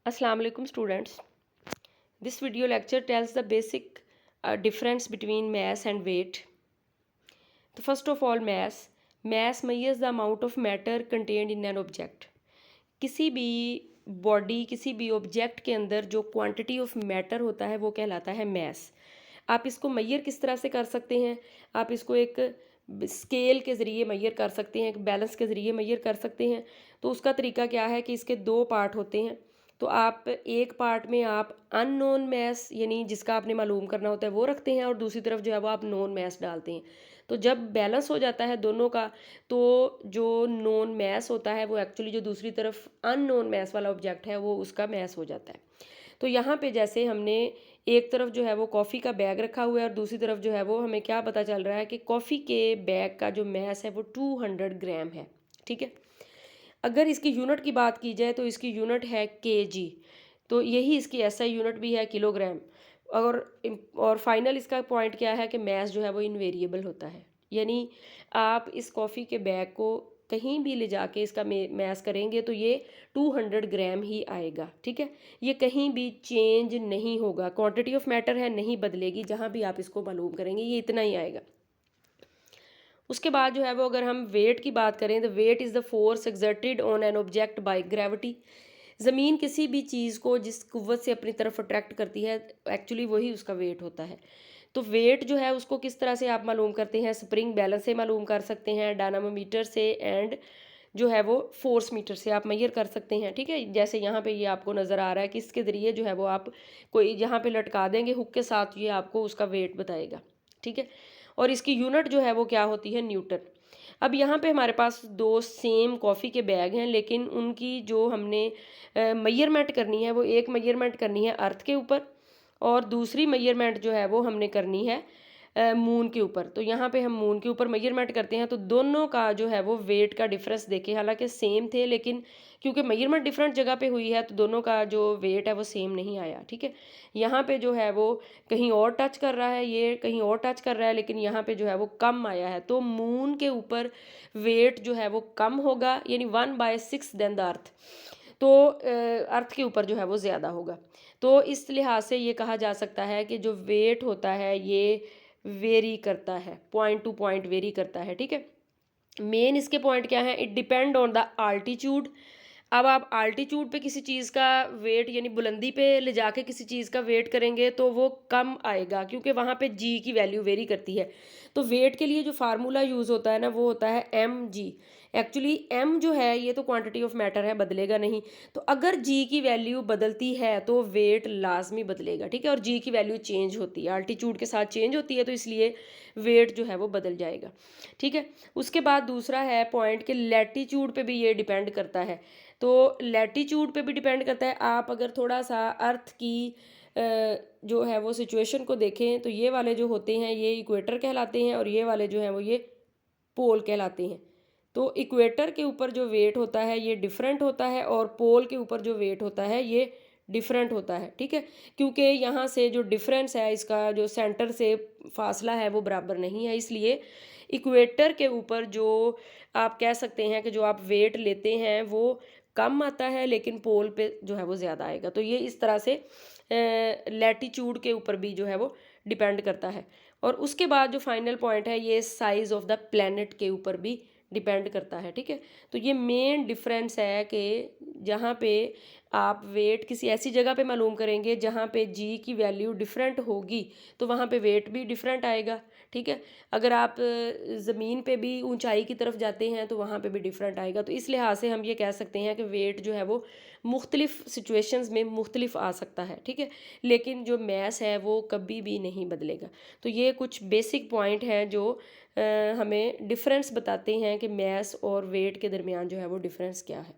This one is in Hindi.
Assalamu alaikum students. This video lecture tells the basic difference between mass and weight. So first of all, mass measures the amount of matter contained in an object. किसी भी बॉडी किसी भी ऑब्जेक्ट के अंदर जो क्वांटिटी ऑफ मैटर होता है वो कहलाता है मैस। आप इसको मैयर किस तरह से कर सकते हैं? आप इसको एक स्केल के ज़रिए मैयर कर सकते हैं, एक बैलेंस के ज़रिए मैयर कर सकते हैं। तो उसका तरीका क्या है कि इसके दो पार्ट होते हैं। तो आप एक पार्ट में आप अननोन मैस यानी जिसका आपने मालूम करना होता है वो रखते हैं, और दूसरी तरफ जो है वो आप नोन मैस डालते हैं। तो जब बैलेंस हो जाता है दोनों का, तो जो नोन मैस होता है वो एक्चुअली जो दूसरी तरफ अननोन मैस वाला ऑब्जेक्ट है वो उसका मैस हो जाता है। तो यहाँ पे जैसे हमने एक तरफ जो है वो कॉफ़ी का बैग रखा हुआ है और दूसरी तरफ जो है वो हमें क्या पता चल रहा है कि कॉफ़ी के बैग का जो मैस है वो 200 ग्राम है। ठीक है, अगर इसकी यूनिट की बात की जाए तो इसकी यूनिट है केजी, तो यही इसकी एसआई यूनिट भी है किलोग्राम। और फाइनल इसका पॉइंट क्या है कि मैस जो है वो इनवेरिएबल होता है, यानी आप इस कॉफ़ी के बैग को कहीं भी ले जाके इसका मैस करेंगे तो ये 200 ग्राम ही आएगा। ठीक है, ये कहीं भी चेंज नहीं होगा, क्वांटिटी ऑफ मैटर है नहीं बदलेगी, जहाँ भी आप इसको मालूम करेंगे ये इतना ही आएगा। उसके बाद जो है वो अगर हम वेट की बात करें तो weight is the force exerted on an object by gravity. ज़मीन किसी भी चीज़ को जिस कुव्वत से अपनी तरफ अट्रैक्ट करती है एक्चुअली वही उसका वेट होता है। तो वेट जो है उसको किस तरह से आप मालूम करते हैं? स्प्रिंग बैलेंस से मालूम कर सकते हैं, डायनामोमीटर से, एंड जो है वो फोर्स मीटर से आप मेजर कर सकते हैं। ठीक है, जैसे यहाँ पे ये आपको नज़र आ रहा है कि इसके ज़रिए जो है वो आप कोई यहाँ पे लटका देंगे हुक के साथ, ये आपको उसका वेट बताएगा। ठीक है, और इसकी यूनिट जो है वो क्या होती है? न्यूटन। अब यहाँ पे हमारे पास दो सेम कॉफ़ी के बैग हैं, लेकिन उनकी जो हमने मेजरमेंट करनी है वो एक मेजरमेंट करनी है अर्थ के ऊपर, और दूसरी मेजरमेंट जो है वो हमने करनी है मून के ऊपर। तो यहाँ पे हम मून के ऊपर मेजरमेंट करते हैं तो दोनों का जो है वो वेट का डिफरेंस देखें, हालांकि सेम थे लेकिन क्योंकि मेजरमेंट डिफरेंट जगह पे हुई है तो दोनों का जो वेट है वो सेम नहीं आया। ठीक है, यहाँ पे जो है वो कहीं और टच कर रहा है, ये कहीं और टच कर रहा है, लेकिन यहाँ पे जो है वो कम आया है। तो मून के ऊपर वेट जो है वो कम होगा, यानी 1/6 देन द अर्थ। तो अर्थ के ऊपर जो है वो ज़्यादा होगा। तो इस लिहाज से ये कहा जा सकता है कि जो वेट होता है ये वेरी करता है, पॉइंट टू पॉइंट वेरी करता है। ठीक है, मेन इसके पॉइंट क्या है? It depend on the altitude. अब आप आल्टीट्यूड पे किसी चीज़ का वेट यानी बुलंदी पे ले जाके किसी चीज़ का वेट करेंगे तो वो कम आएगा, क्योंकि वहाँ पे जी की वैल्यू वेरी करती है। तो वेट के लिए जो फार्मूला यूज़ होता है ना वो होता है एम जी। एक्चुअली एम जो है ये तो क्वांटिटी ऑफ मैटर है, बदलेगा नहीं। तो अगर जी की वैल्यू बदलती है तो वेट लाजमी बदलेगा। ठीक है, और जी की वैल्यू चेंज होती है, आल्टीट्यूड के साथ चेंज होती है, तो इसलिए वेट जो है वो बदल जाएगा। ठीक है, उसके बाद दूसरा है पॉइंट कि लैटीट्यूड पे भी ये डिपेंड करता है। तो लैटीट्यूड पे भी डिपेंड करता है। आप अगर थोड़ा सा अर्थ की जो है वो सिचुएशन को देखें तो ये वाले जो होते हैं ये इक्वेटर कहलाते हैं, और ये वाले जो हैं वो ये पोल कहलाते हैं। तो इक्वेटर के ऊपर जो वेट होता है ये डिफरेंट होता है, और पोल के ऊपर जो वेट होता है ये डिफरेंट होता है। ठीक है, क्योंकि यहाँ से जो डिफरेंस है इसका जो सेंटर से फासला है वो बराबर नहीं है, इसलिए इक्वेटर के ऊपर जो आप कह सकते हैं कि जो आप वेट लेते हैं वो कम आता है, लेकिन पोल पे जो है वो ज़्यादा आएगा। तो ये इस तरह से लैटीट्यूड के ऊपर भी जो है वो डिपेंड करता है। और उसके बाद जो फाइनल पॉइंट है ये साइज़ ऑफ द प्लैनेट के ऊपर भी डिपेंड करता है। ठीक है, तो ये मेन डिफरेंस है कि जहाँ पे आप वेट किसी ऐसी जगह पे मालूम करेंगे जहाँ पे जी की वैल्यू डिफरेंट होगी तो वहाँ पे वेट भी डिफरेंट आएगा। ठीक है, अगर आप ज़मीन पे भी ऊंचाई की तरफ जाते हैं तो वहाँ पे भी डिफरेंट आएगा। तो इस लिहाज से हम ये कह सकते हैं कि वेट जो है वो मुख्तलिफ सिचुएशंस में मुख्तलिफ आ सकता है। ठीक है, लेकिन जो मैस है वो कभी भी नहीं बदलेगा। तो ये कुछ बेसिक पॉइंट हैं जो हमें डिफरेंस बताते हैं कि मैस और वेट के दरमियान जो है वो डिफरेंस क्या है।